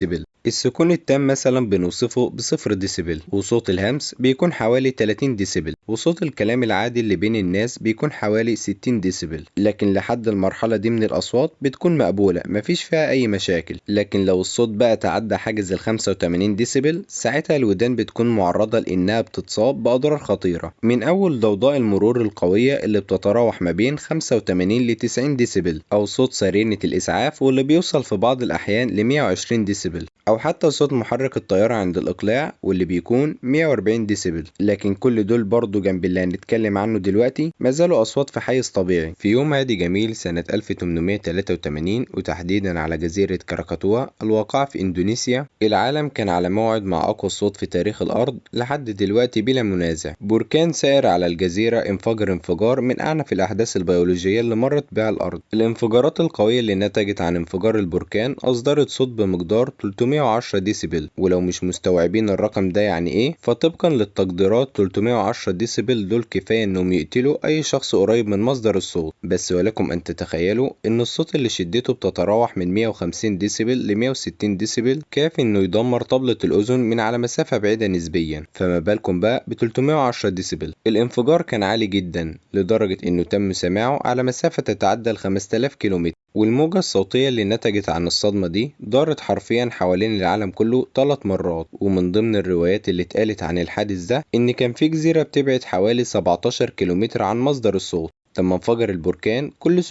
ديسيبل. السكون التام مثلا بنوصفه بصفر ديسيبل، وصوت الهمس بيكون حوالي 30 ديسيبل، وصوت الكلام العادي اللي بين الناس بيكون حوالي 60 ديسيبل. لكن لحد المرحلة دي من الأصوات بتكون مقبولة، مفيش فيها أي مشاكل. لكن لو الصوت بقى تعدى حاجز ال 85 ديسيبل، ساعتها الودان بتكون معرضة لإنها بتتصاب بأضرار خطيرة، من أول ضوضاء المرور القوية اللي بتتراوح ما بين 85 ل 90 ديسيبل، أو صوت سيرينة الإسعاف واللي بيوصل في بعض الأحيان ل 120 ديسيبل، أو حتى صوت محرك الطيارة عند الإقلاع واللي بيكون 140 ديسيبل. لكن كل دول برضو جنب اللي هنتكلم عنه دلوقتي ما زالوا أصوات في حيز طبيعي. في يوم عادي جميل سنة 1883، وتحديدا على جزيرة كراكاتوا الواقعة في إندونيسيا، العالم كان على موعد مع أقوى صوت في تاريخ الأرض لحد دلوقتي بلا منازع. بركان سائر على الجزيرة انفجر انفجار من أعنف الأحداث البيولوجية اللي مرت بها الأرض. الانفجارات القوية اللي نتجت عن انفجار البركان أصدرت صوت بمقدار 310 ديسيبل، ولو مش مستوعبين الرقم ده يعني إيه، فطبقا للتقديرات 310 ديسيبل دول كفاية إنهم يقتلوا أي شخص قريب من مصدر الصوت. بس ولكم أن تتخيلوا إن الصوت اللي شدته بتتراوح من 150 ديسيبل ل 160 ديسيبل كافي إنه يدمر طبلة الأذن من على مسافة بعيدة نسبيا، فما بالكم بقى ب 310 ديسيبل. الانفجار كان عالي جدا لدرجة إنه تم سماعه على مسافة تتعدى ال 5000 كيلومتر، والموجة الصوتية اللي نتجت عن الصدمة دي دارت حرفيا حوالين العالم كله 3 مرات. ومن ضمن الروايات اللي اتقالت عن الحادث ده إن كان في جزيرة بتبعد حوالي 17 كيلومتر عن مصدر الصوت. لما انفجر البركان كل